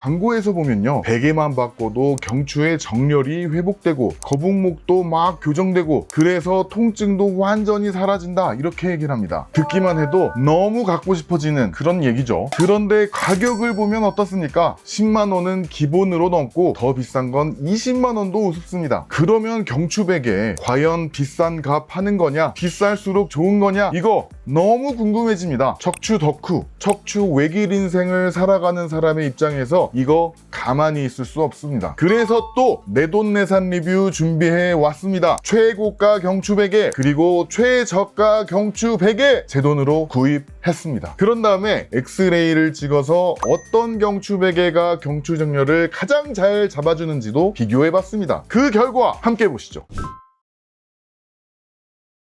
광고에서 보면요, 베개만 바꿔도 경추의 정렬이 회복되고 거북목도 막 교정되고 그래서 통증도 완전히 사라진다 이렇게 얘기를 합니다. 듣기만 해도 너무 갖고 싶어지는 그런 얘기죠. 그런데 가격을 보면 어떻습니까? 10만 원은 기본으로 넘고 더 비싼 건 20만 원도 우습습니다. 그러면 경추베개 과연 비싼 값 하는 거냐, 비쌀수록 좋은 거냐, 이거 너무 궁금해집니다. 척추 덕후, 척추 외길 인생을 살아가는 사람의 입장에서 이거 가만히 있을 수 없습니다. 그래서 또 내돈내산 리뷰 준비해 왔습니다. 최고가 경추베개 그리고 최저가 경추베개 제 돈으로 구입했습니다. 그런 다음에 엑스레이를 찍어서 어떤 경추베개가 경추 정렬을 가장 잘 잡아주는지도 비교해 봤습니다. 그 결과 함께 보시죠.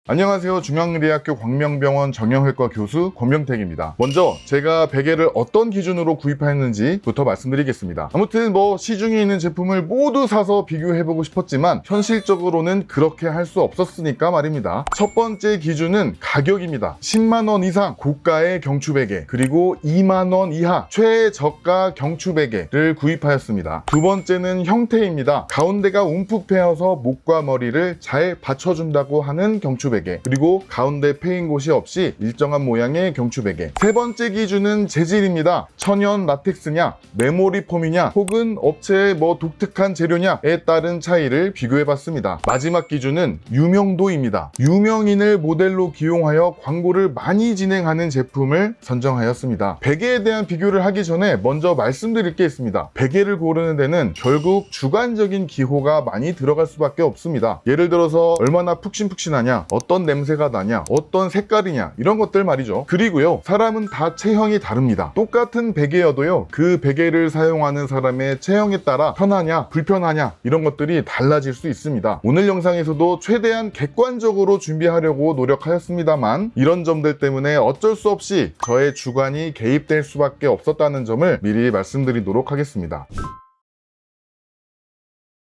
안녕하세요. 중앙의대학교 광명병원 정형외과 교수 권명택입니다. 먼저 제가 베개를 어떤 기준으로 구입하였는지부터 말씀드리겠습니다. 아무튼 시중에 있는 제품을 모두 사서 비교해보고 싶었지만 현실적으로는 그렇게 할 수 없었으니까 말입니다. 첫 번째 기준은 가격입니다. 10만 원 이상 고가의 경추베개 그리고 2만 원 이하 최저가 경추베개를 구입하였습니다. 두 번째는 형태입니다. 가운데가 움푹 패여서 목과 머리를 잘 받쳐준다고 하는 경추베개 그리고 가운데 패인 곳이 없이 일정한 모양의 경추베개. 세 번째 기준은 재질입니다. 천연 라텍스냐 메모리 폼이냐 혹은 업체의 독특한 재료냐에 따른 차이를 비교해봤습니다. 마지막 기준은 유명도입니다. 유명인을 모델로 기용하여 광고를 많이 진행하는 제품을 선정하였습니다. 베개에 대한 비교를 하기 전에 먼저 말씀드릴 게 있습니다. 베개를 고르는 데는 결국 주관적인 기호가 많이 들어갈 수밖에 없습니다. 예를 들어서 얼마나 푹신푹신하냐, 어떤 냄새가 나냐, 어떤 색깔이냐 이런 것들 말이죠. 그리고요, 사람은 다 체형이 다릅니다. 똑같은 베개여도요, 그 베개를 사용하는 사람의 체형에 따라 편하냐 불편하냐 이런 것들이 달라질 수 있습니다. 오늘 영상에서도 최대한 객관적으로 준비하려고 노력하였습니다만 이런 점들 때문에 어쩔 수 없이 저의 주관이 개입될 수밖에 없었다는 점을 미리 말씀드리도록 하겠습니다.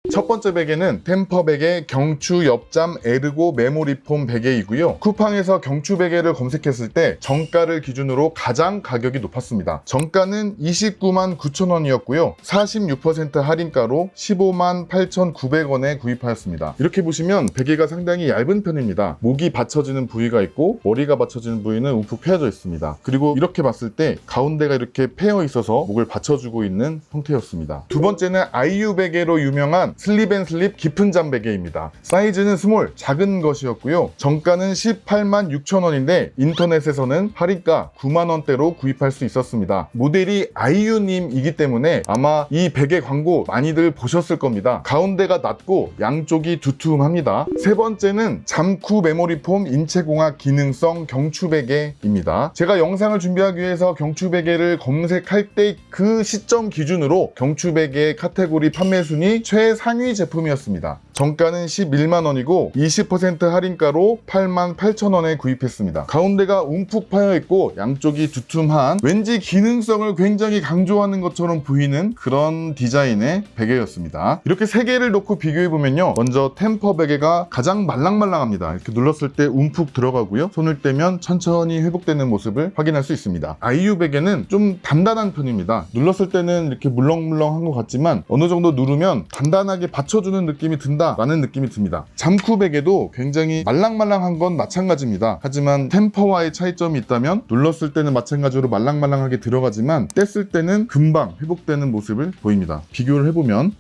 첫 번째 베개는 템퍼베개 경추 옆잠 에르고 메모리폼 베개이고요. 쿠팡에서 경추 베개를 검색했을 때 정가를 기준으로 가장 가격이 높았습니다. 정가는 29만 9천 원이었고요. 46% 할인가로 15만 8,900원에 구입하였습니다. 이렇게 보시면 베개가 상당히 얇은 편입니다. 목이 받쳐지는 부위가 있고 머리가 받쳐지는 부위는 움푹 패여져 있습니다. 그리고 이렇게 봤을 때 가운데가 이렇게 패여 있어서 목을 받쳐주고 있는 형태였습니다. 두 번째는 아이유 베개로 유명한 슬립앤슬립 깊은 잠 베개입니다. 사이즈는 스몰, 작은 것이었고요. 정가는 18만 6천 원인데 인터넷에서는 할인가 9만 원대로 구입할 수 있었습니다. 모델이 아이유님이기 때문에 아마 이 베개 광고 많이들 보셨을 겁니다. 가운데가 낮고 양쪽이 두툼합니다. 세 번째는 잠쿠 메모리폼 인체공학 기능성 경추베개입니다. 제가 영상을 준비하기 위해서 경추베개를 검색할 때 그 시점 기준으로 경추베개 카테고리 판매 순위 최상위 제품이었습니다. 정가는 11만 원이고 20% 할인가로 8만 8천 원에 구입했습니다. 가운데가 움푹 파여있고 양쪽이 두툼한 왠지 기능성을 굉장히 강조하는 것처럼 보이는 그런 디자인의 베개였습니다. 이렇게 세 개를 놓고 비교해보면요, 먼저 템퍼 베개가 가장 말랑말랑합니다. 이렇게 눌렀을 때 움푹 들어가고요, 손을 떼면 천천히 회복되는 모습을 확인할 수 있습니다. 아이유 베개는 좀 단단한 편입니다. 눌렀을 때는 이렇게 물렁물렁한 것 같지만 어느 정도 누르면 단단하게 받쳐주는 느낌이 든다라는 느낌이 듭니다. 잠쿠 베개도 굉장히 말랑말랑한 건 마찬가지입니다. 하지만 템퍼와의 차이점이 있다면 눌렀을 때는 마찬가지로 말랑말랑하게 들어가지만 뗐을 때는 금방 회복되는 모습을 보입니다. 비교를 해보면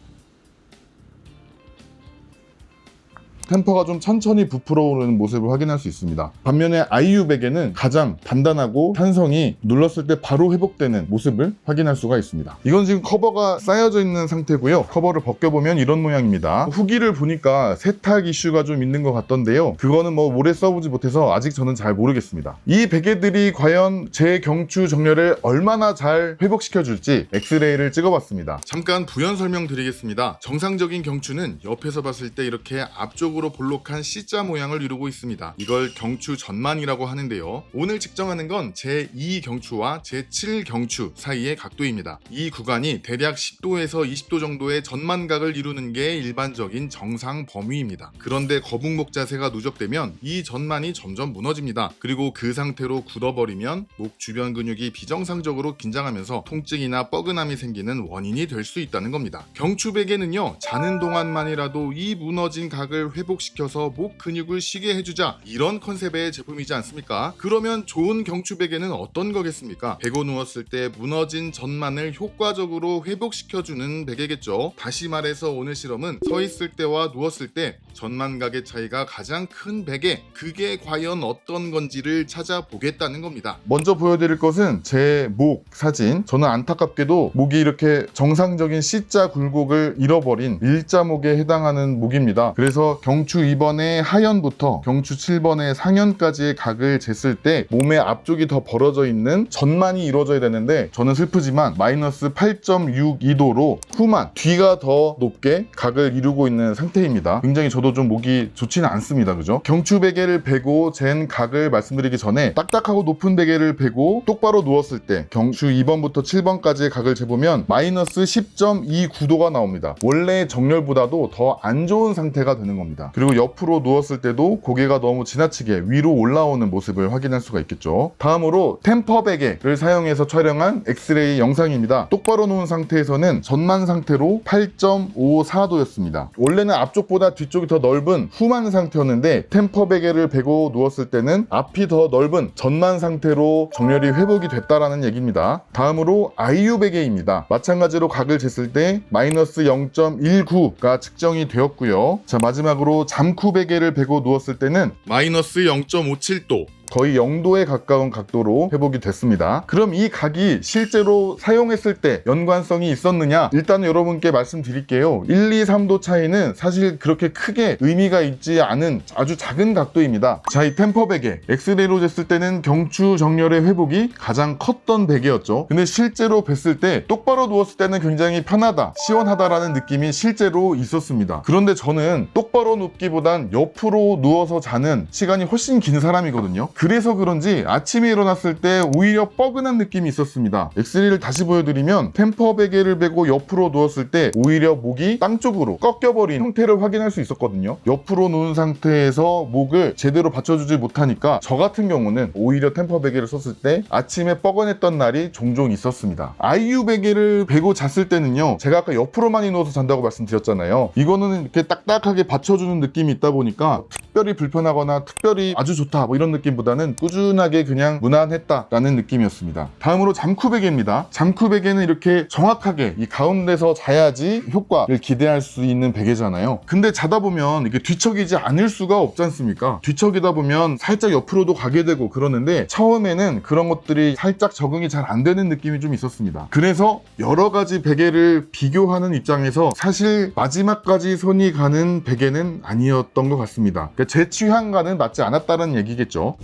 템퍼가 좀 천천히 부풀어 오르는 모습을 확인할 수 있습니다. 반면에 아이유 베개는 가장 단단하고 탄성이 눌렀을 때 바로 회복되는 모습을 확인할 수가 있습니다. 이건 지금 커버가 쌓여져 있는 상태고요. 커버를 벗겨보면 이런 모양입니다. 후기를 보니까 세탁 이슈가 좀 있는 것 같던데요. 그거는 오래 써보지 못해서 아직 저는 잘 모르겠습니다. 이 베개들이 과연 제 경추 정렬을 얼마나 잘 회복시켜줄지 엑스레이를 찍어봤습니다. 잠깐 부연 설명드리겠습니다. 정상적인 경추는 옆에서 봤을 때 이렇게 앞쪽으로 안쪽으로 볼록한 C자 모양을 이루고 있습니다. 이걸 경추 전만이라고 하는데요. 오늘 측정하는 건 제2 경추와 제7 경추 사이의 각도입니다. 이 구간이 대략 10도에서 20도 정도의 전만각을 이루는 게 일반적인 정상 범위입니다. 그런데 거북목 자세가 누적되면 이 전만이 점점 무너집니다. 그리고 그 상태로 굳어버리면 목 주변 근육이 비정상적으로 긴장하면서 통증이나 뻐근함이 생기는 원인이 될 수 있다는 겁니다. 경추베개는요, 자는 동안만이라도 이 무너진 각을 회복시켜서 목 근육을 쉬게 해주자, 이런 컨셉의 제품이지 않습니까? 그러면 좋은 경추베개는 어떤 거겠습니까? 베고 누웠을 때 무너진 전만을 효과적으로 회복시켜주는 베개겠죠. 다시 말해서 오늘 실험은 서 있을 때와 누웠을 때 전만각의 차이가 가장 큰 베개, 그게 과연 어떤 건지를 찾아보겠다는 겁니다. 먼저 보여드릴 것은 제 목 사진. 저는 안타깝게도 목이 이렇게 정상적인 C자 굴곡을 잃어버린 일자목에 해당하는 목입니다. 그래서 경추 2번의 하현부터 경추 7번의 상현까지의 각을 쟀을 때 몸의 앞쪽이 더 벌어져 있는 전만이 이루어져야 되는데, 저는 슬프지만 마이너스 8.62도로 후만, 뒤가 더 높게 각을 이루고 있는 상태입니다. 굉장히 저도 좀 목이 좋지는 않습니다. 그죠? 경추 베개를 베고 잰 각을 말씀드리기 전에, 딱딱하고 높은 베개를 베고 똑바로 누웠을 때 경추 2번부터 7번까지의 각을 재보면 마이너스 10.29도가 나옵니다. 원래 정렬보다도 더 안 좋은 상태가 되는 겁니다. 그리고 옆으로 누웠을 때도 고개가 너무 지나치게 위로 올라오는 모습을 확인할 수가 있겠죠. 다음으로 템퍼 베개를 사용해서 촬영한 엑스레이 영상입니다. 똑바로 누운 상태에서는 전만 상태로 8.54도였습니다. 원래는 앞쪽보다 뒤쪽이 더 넓은 후만 상태였는데, 템퍼 베개를 베고 누웠을 때는 앞이 더 넓은 전만 상태로 정렬이 회복이 됐다라는 얘기입니다. 다음으로 아이유 베개입니다. 마찬가지로 각을 쟀을 때 마이너스 0.19가 측정이 되었고요. 자, 마지막으로 잠쿠 베개를 베고 누웠을 때는 마이너스 0.57도, 거의 0도에 가까운 각도로 회복이 됐습니다. 그럼 이 각이 실제로 사용했을 때 연관성이 있었느냐? 일단 여러분께 말씀드릴게요. 1, 2, 3도 차이는 사실 그렇게 크게 의미가 있지 않은 아주 작은 각도입니다. 자, 이 템퍼 베개, 엑스레이로 쟀을 때는 경추 정렬의 회복이 가장 컸던 베개였죠. 근데 실제로 뵀을 때 똑바로 누웠을 때는 굉장히 편하다, 시원하다라는 느낌이 실제로 있었습니다. 그런데 저는 똑바로 눕기보단 옆으로 누워서 자는 시간이 훨씬 긴 사람이거든요. 그래서 그런지 아침에 일어났을 때 오히려 뻐근한 느낌이 있었습니다. 엑스레이를 다시 보여드리면 템퍼 베개를 베고 옆으로 누웠을 때 오히려 목이 땅 쪽으로 꺾여버린 형태를 확인할 수 있었거든요. 옆으로 누운 상태에서 목을 제대로 받쳐주지 못하니까 저 같은 경우는 오히려 템퍼 베개를 썼을 때 아침에 뻐근했던 날이 종종 있었습니다. 아이유 베개를 베고 잤을 때는요, 제가 아까 옆으로 많이 누워서 잔다고 말씀드렸잖아요. 이거는 이렇게 딱딱하게 받쳐주는 느낌이 있다 보니까 특별히 불편하거나 특별히 아주 좋다 뭐 이런 느낌보다는 꾸준하게 그냥 무난했다라는 느낌이었습니다. 다음으로 잠쿠 베개입니다. 잠쿠 베개는 이렇게 정확하게 이 가운데서 자야지 효과를 기대할 수 있는 베개잖아요. 근데 자다 보면 이게 뒤척이지 않을 수가 없지 않습니까? 뒤척이다 보면 살짝 옆으로도 가게 되고 그러는데, 처음에는 그런 것들이 살짝 적응이 잘 안 되는 느낌이 좀 있었습니다. 그래서 여러 가지 베개를 비교하는 입장에서 사실 마지막까지 손이 가는 베개는 아니었던 것 같습니다. 그러니까 제 취향과는 맞지 않았다는 얘기겠죠.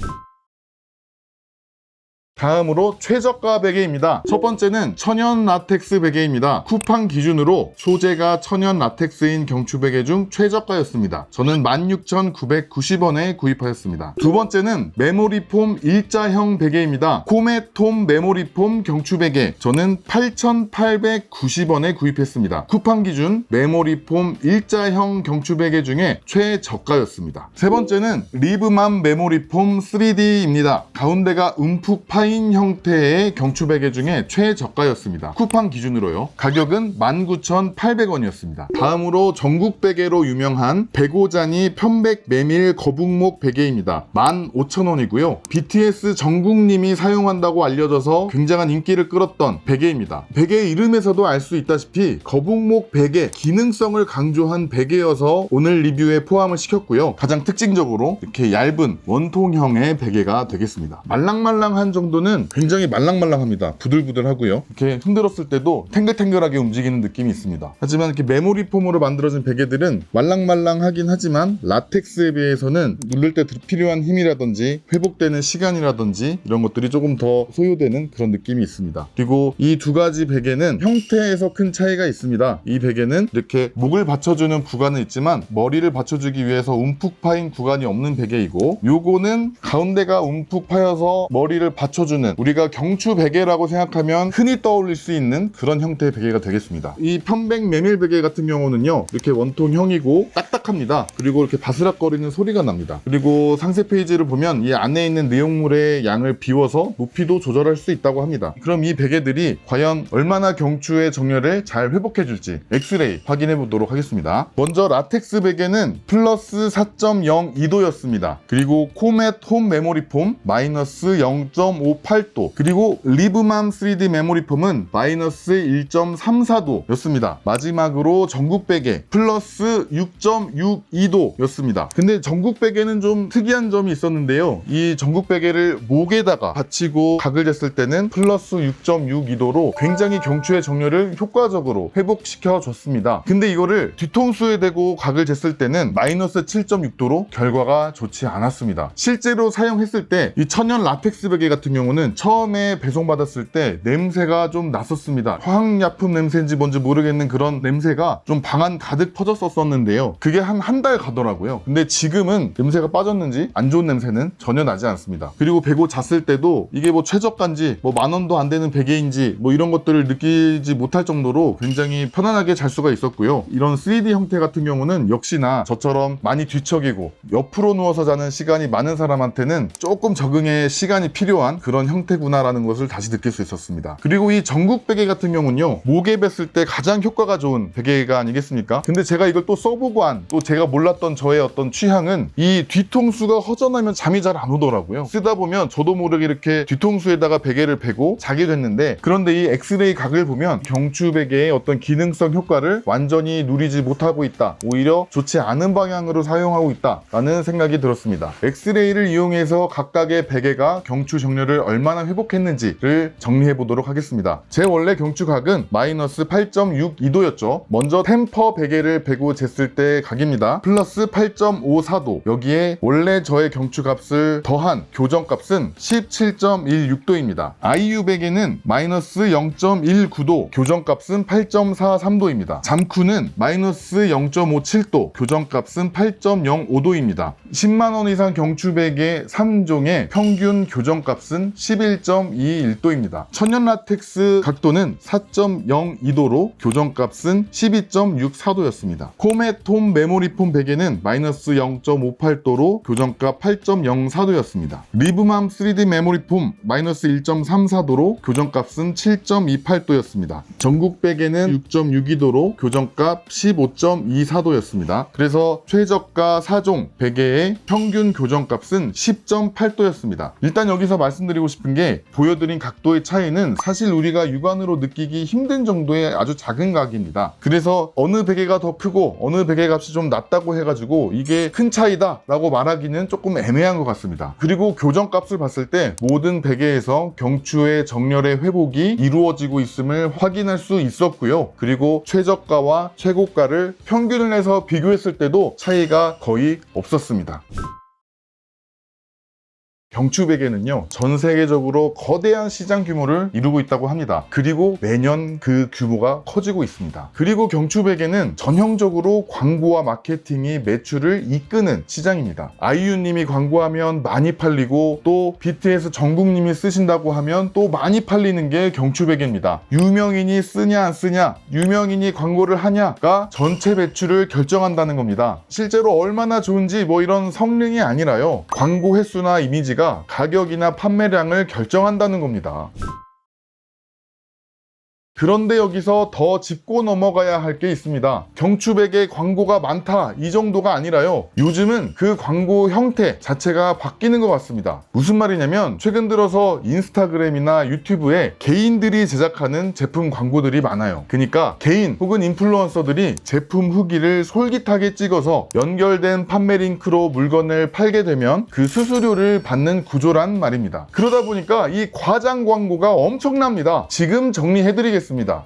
다음으로 최저가 베개입니다. 첫 번째는 천연 라텍스 베개입니다. 쿠팡 기준으로 소재가 천연 라텍스인 경추 베개 중 최저가였습니다. 저는 16,990원에 구입하였습니다. 두 번째는 메모리폼 일자형 베개입니다. 코메톰 메모리폼 경추 베개, 저는 8,890원에 구입했습니다. 쿠팡 기준 메모리폼 일자형 경추 베개 중에 최저가였습니다. 세 번째는 리브맘 메모리폼 3D입니다. 가운데가 움푹 파인 형태의 경추 베개 중에 최저가였습니다. 쿠팡 기준으로요. 가격은 19,800원이었습니다. 다음으로 전국 베개로 유명한 베고자니 편백 메밀 거북목 베개입니다. 15,000원이고요. BTS 정국님이 사용한다고 알려져서 굉장한 인기를 끌었던 베개입니다. 베개 이름에서도 알 수 있다시피 거북목 베개, 기능성을 강조한 베개여서 오늘 리뷰에 포함을 시켰고요. 가장 특징적으로 이렇게 얇은 원통형의 베개가 되겠습니다. 말랑말랑한 정도 정도는 굉장히 말랑말랑합니다. 부들부들하고요. 이렇게 흔들었을 때도 탱글탱글하게 움직이는 느낌이 있습니다. 하지만 이렇게 메모리 폼으로 만들어진 베개들은 말랑말랑하긴 하지만 라텍스에 비해서는 누를 때 필요한 힘이라든지 회복되는 시간이라든지 이런 것들이 조금 더 소요되는 그런 느낌이 있습니다. 그리고 이 두 가지 베개는 형태에서 큰 차이가 있습니다. 이 베개는 이렇게 목을 받쳐주는 구간은 있지만 머리를 받쳐주기 위해서 움푹 파인 구간이 없는 베개이고, 요거는 가운데가 움푹 파여서 머리를 받쳐주는, 우리가 경추 베개라고 생각하면 흔히 떠올릴 수 있는 그런 형태의 베개가 되겠습니다. 이 편백 메밀 베개 같은 경우는요, 이렇게 원통형이고 딱딱합니다. 그리고 이렇게 바스락거리는 소리가 납니다. 그리고 상세 페이지를 보면 이 안에 있는 내용물의 양을 비워서 높이도 조절할 수 있다고 합니다. 그럼 이 베개들이 과연 얼마나 경추의 정렬을 잘 회복해줄지 엑스레이 확인해 보도록 하겠습니다. 먼저 라텍스 베개는 플러스 4.02도였습니다. 그리고 코멧 홈 메모리 폼 마이너스 0.58도, 그리고 리브맘 3D 메모리 폼은 마이너스 1.34도였습니다. 마지막으로 전국 베개 플러스 6.62도였습니다. 근데 전국 베개는 좀 특이한 점이 있었는데요. 이 전국 베개를 목에다가 받치고 각을 쟀을 때는 플러스 6.62도로 굉장히 경추의 정렬을 효과적으로 회복시켜 줬습니다. 근데 이거를 뒤통수에 대고 각을 쟀을 때는 마이너스 7.6도로 결과가 좋지 않았습니다. 실제로 사용했을 때 이 천연 라텍스 베개 같은 경우는 처음에 배송받았을 때 냄새가 좀 났었습니다. 화학약품 냄새인지 뭔지 모르겠는 그런 냄새가 좀 방 안 가득 퍼졌었는데요. 그게 한 달 가더라고요. 근데 지금은 냄새가 빠졌는지 안 좋은 냄새는 전혀 나지 않습니다. 그리고 베고 잤을 때도 이게 뭐 최저가인지 뭐 10,000원도 안 되는 베개인지 뭐 이런 것들을 느끼지 못할 정도로 굉장히 편안하게 잘 수가 있었고요. 이런 3D 형태 같은 경우는 역시나 저처럼 많이 뒤척이고 옆으로 누워서 자는 시간이 많은 사람한테는 조금 적응에 시간이 필요한 그런 형태구나라는 것을 다시 느낄 수 있었습니다. 그리고 이 전국 베개 같은 경우는요, 목에 뱉을 때 가장 효과가 좋은 베개가 아니겠습니까? 근데 제가 이걸 또 써보고 한, 또 제가 몰랐던 저의 어떤 취향은 이 뒤통수가 허전하면 잠이 잘 안 오더라고요. 쓰다 보면 저도 모르게 이렇게 뒤통수에다가 베개를 베고 자게 됐는데, 그런데 이 엑스레이 각을 보면 경추 베개의 어떤 기능성 효과를 완전히 누리지 못하고 있다, 오히려 좋지 않은 방향으로 사용하고 있다라는 생각이 들었습니다. 엑스레이를 이용해서 각각의 베개가 경추 정렬을 얼마나 회복했는지를 정리해 보도록 하겠습니다. 제 원래 경추 각은 마이너스 8.62도였죠. 먼저 템퍼 베개를 베고 쟀을 때 각입니다. 플러스 8.54도. 여기에 원래 저의 경추 값을 더한 교정 값은 17.16도입니다. IU 베개는 마이너스 0.19도, 교정 값은 8.43도입니다. 잠쿠는 마이너스 0.57도, 교정 값은 8.05도입니다. 10만원 이상 경추 베개 3종의 평균 교정 값은 11.21도입니다. 천연 라텍스 각도는 4.02도로 교정 값은 12.64도였습니다. 코멧 홈 메모리 폼 베개는 마이너스 0.58도로 교정값 8.04도였습니다. 리브맘 3D 메모리 폼 마이너스 1.34도로 교정값은 7.28도였습니다. 전국 베개는 6.62도로 교정값 15.24도였습니다. 그래서 최저가 4종 베개의 평균 교정값은 10.8도였습니다. 일단 여기서 말씀드리고 싶은 게, 보여드린 각도의 차이는 사실 우리가 육안으로 느끼기 힘든 정도의 아주 작은 각입니다. 그래서 어느 베개가 더 크고 어느 베개 값이 좀 낮다고 해가지고 이게 큰 차이다 라고 말하기는 조금 애매한 것 같습니다. 그리고 교정값을 봤을 때 모든 베개에서 경추의 정렬의 회복이 이루어지고 있음을 확인할 수 있었고요. 그리고 최저가와 최고가를 평균을 해서 비교했을 때도 차이가 거의 없었습니다. 경추 베개는요, 전 세계적으로 거대한 시장 규모를 이루고 있다고 합니다. 그리고 매년 그 규모가 커지고 있습니다. 그리고 경추 베개는 전형적으로 광고와 마케팅이 매출을 이끄는 시장입니다. 아이유님이 광고하면 많이 팔리고, 또 BTS 정국님이 쓰신다고 하면 또 많이 팔리는 게 경추 베개입니다. 유명인이 쓰냐 안 쓰냐, 유명인이 광고를 하냐가 전체 매출을 결정한다는 겁니다. 실제로 얼마나 좋은지 뭐 이런 성능이 아니라요, 광고 횟수나 이미지가 가격이나 판매량을 결정한다는 겁니다. 그런데 여기서 더 짚고 넘어가야 할 게 있습니다. 경추베개 광고가 많다 이 정도가 아니라요. 요즘은 그 광고 형태 자체가 바뀌는 것 같습니다. 무슨 말이냐면 최근 들어서 인스타그램이나 유튜브에 개인들이 제작하는 제품 광고들이 많아요. 그러니까 개인 혹은 인플루언서들이 제품 후기를 솔깃하게 찍어서 연결된 판매 링크로 물건을 팔게 되면 그 수수료를 받는 구조란 말입니다. 그러다 보니까 이 과장 광고가 엄청납니다. 지금 정리해드리겠습니다.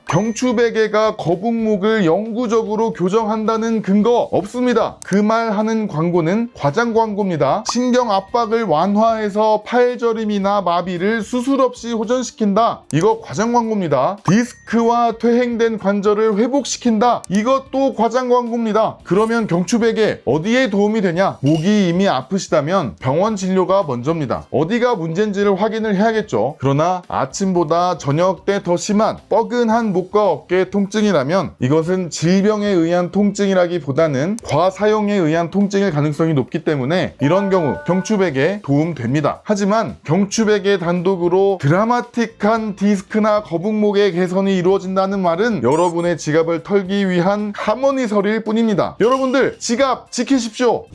경추베개가 거북목을 영구적으로 교정한다는 근거 없습니다. 그 말 하는 광고는 과장 광고입니다. 신경 압박을 완화해서 팔저림이나 마비를 수술 없이 호전시킨다. 이거 과장 광고입니다. 디스크와 퇴행된 관절을 회복시킨다. 이것도 과장 광고입니다. 그러면 경추베개 어디에 도움이 되냐? 목이 이미 아프시다면 병원 진료가 먼저입니다. 어디가 문제인지를 확인을 해야겠죠. 그러나 아침보다 저녁 때 더 심한 뻐근한 목과 어깨 통증이라면 이것은 질병에 의한 통증이라기보다는 과사용에 의한 통증일 가능성이 높기 때문에 이런 경우 경추베개 도움됩니다. 하지만 경추베개 단독으로 드라마틱한 디스크나 거북목의 개선이 이루어진다는 말은 여러분의 지갑을 털기 위한 하모니설일 뿐입니다. 여러분들 지갑 지키십시오.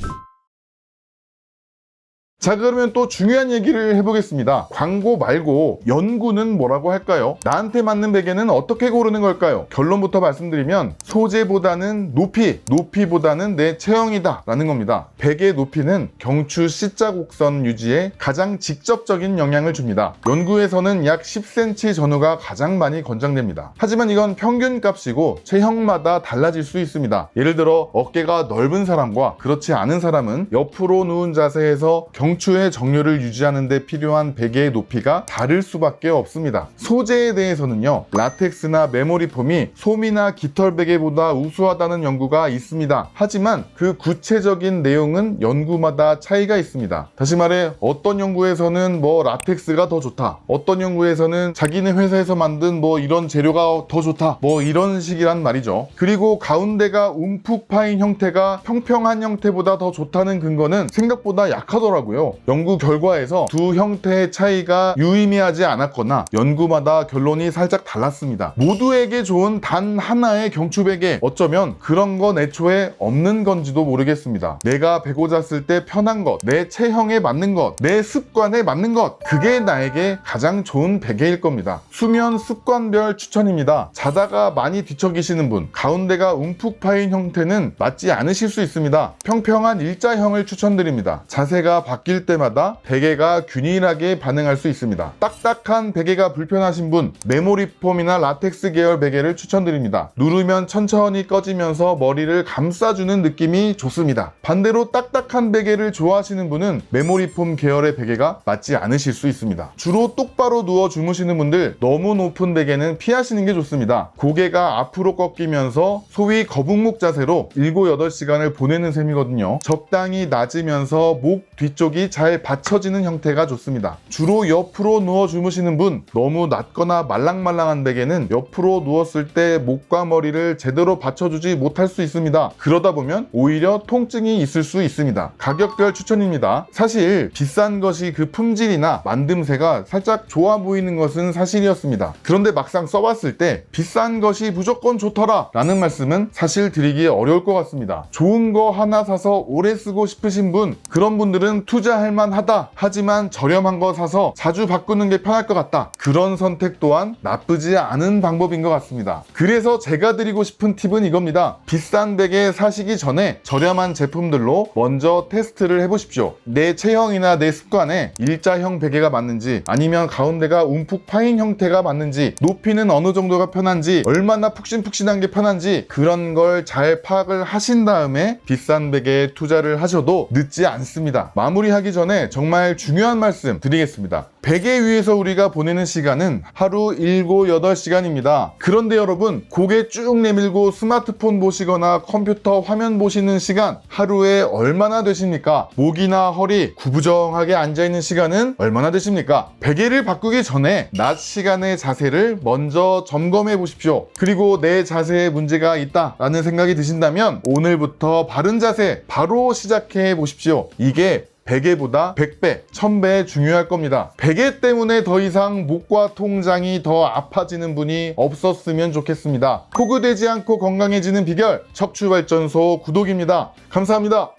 자, 그러면 또 중요한 얘기를 해보겠습니다. 광고 말고 연구는 뭐라고 할까요? 나한테 맞는 베개는 어떻게 고르는 걸까요? 결론부터 말씀드리면 소재보다는 높이보다는 내 체형이다 라는 겁니다. 베개 높이는 경추 C자곡선 유지에 가장 직접적인 영향을 줍니다. 연구에서는 약 10cm 전후가 가장 많이 권장됩니다. 하지만 이건 평균 값이고 체형마다 달라질 수 있습니다. 예를 들어 어깨가 넓은 사람과 그렇지 않은 사람은 옆으로 누운 자세에서 경추의 정렬을 유지하는 데 필요한 베개의 높이가 다를 수밖에 없습니다. 소재에 대해서는요, 라텍스나 메모리폼이 솜이나 깃털 베개보다 우수하다는 연구가 있습니다. 하지만 그 구체적인 내용은 연구마다 차이가 있습니다. 다시 말해 어떤 연구에서는 라텍스가 더 좋다, 어떤 연구에서는 자기네 회사에서 만든 이런 재료가 더 좋다, 이런 식이란 말이죠. 그리고 가운데가 움푹 파인 형태가 평평한 형태보다 더 좋다는 근거는 생각보다 약하더라고요. 연구 결과에서 두 형태의 차이가 유의미하지 않았거나 연구마다 결론이 살짝 달랐습니다. 모두에게 좋은 단 하나의 경추베개, 어쩌면 그런 건 애초에 없는 건지도 모르겠습니다. 내가 베고 잤을 때 편한 것, 내 체형에 맞는 것, 내 습관에 맞는 것, 그게 나에게 가장 좋은 베개일 겁니다. 수면 습관별 추천입니다. 자다가 많이 뒤척이시는 분, 가운데가 움푹 파인 형태는 맞지 않으실 수 있습니다. 평평한 일자형을 추천드립니다. 자세가 바뀔 때마다 베개가 균일하게 반응할 수 있습니다. 딱딱한 베개가 불편하신 분, 메모리폼이나 라텍스 계열 베개를 추천드립니다. 누르면 천천히 꺼지면서 머리를 감싸주는 느낌이 좋습니다. 반대로 딱딱한 베개를 좋아하시는 분은 메모리폼 계열의 베개가 맞지 않으실 수 있습니다. 주로 똑바로 누워 주무시는 분들, 너무 높은 베개는 피하시는 게 좋습니다. 고개가 앞으로 꺾이면서 소위 거북목 자세로 7, 8시간을 보내는 셈이거든요. 적당히 낮으면서 목 뒤쪽이 잘 받쳐지는 형태가 좋습니다. 주로 옆으로 누워 주무시는 분, 너무 낮거나 말랑말랑한 베개는 옆으로 누웠을 때 목과 머리를 제대로 받쳐주지 못할 수 있습니다. 그러다 보면 오히려 통증이 있을 수 있습니다. 가격별 추천입니다. 사실 비싼 것이 그 품질이나 만듦새가 살짝 좋아 보이는 것은 사실이었습니다. 그런데 막상 써봤을 때 비싼 것이 무조건 좋더라 라는 말씀은 사실 드리기 어려울 것 같습니다. 좋은 거 하나 사서 오래 쓰고 싶으신 분, 그런 분들은 투자할 만하다, 하지만 저렴한 거 사서 자주 바꾸는 게 편할 것 같다, 그런 선택 또한 나쁘지 않은 방법인 것 같습니다. 그래서 제가 드리고 싶은 팁은 이겁니다. 비싼 베개 사시기 전에 저렴한 제품들로 먼저 테스트를 해보십시오. 내 체형이나 내 습관에 일자형 베개가 맞는지, 아니면 가운데가 움푹 파인 형태가 맞는지, 높이는 어느 정도가 편한지, 얼마나 푹신푹신한 게 편한지, 그런 걸 잘 파악을 하신 다음에 비싼 베개에 투자를 하셔도 늦지 않습니다. 마무리하기 전에 정말 중요한 말씀 드리겠습니다. 베개 위에서 우리가 보내는 시간은 하루 7, 8시간입니다. 그런데 여러분, 고개 쭉 내밀고 스마트폰 보시거나 컴퓨터 화면 보시는 시간 하루에 얼마나 되십니까? 목이나 허리 구부정하게 앉아있는 시간은 얼마나 되십니까? 베개를 바꾸기 전에 낮 시간의 자세를 먼저 점검해 보십시오. 그리고 내 자세에 문제가 있다라는 생각이 드신다면 오늘부터 바른 자세 바로 시작해 보십시오. 이게 베개보다 100배, 1000배 중요할 겁니다. 베개 때문에 더 이상 목과 통장이 더 아파지는 분이 없었으면 좋겠습니다. 포구되지 않고 건강해지는 비결 척추발전소 구독입니다. 감사합니다.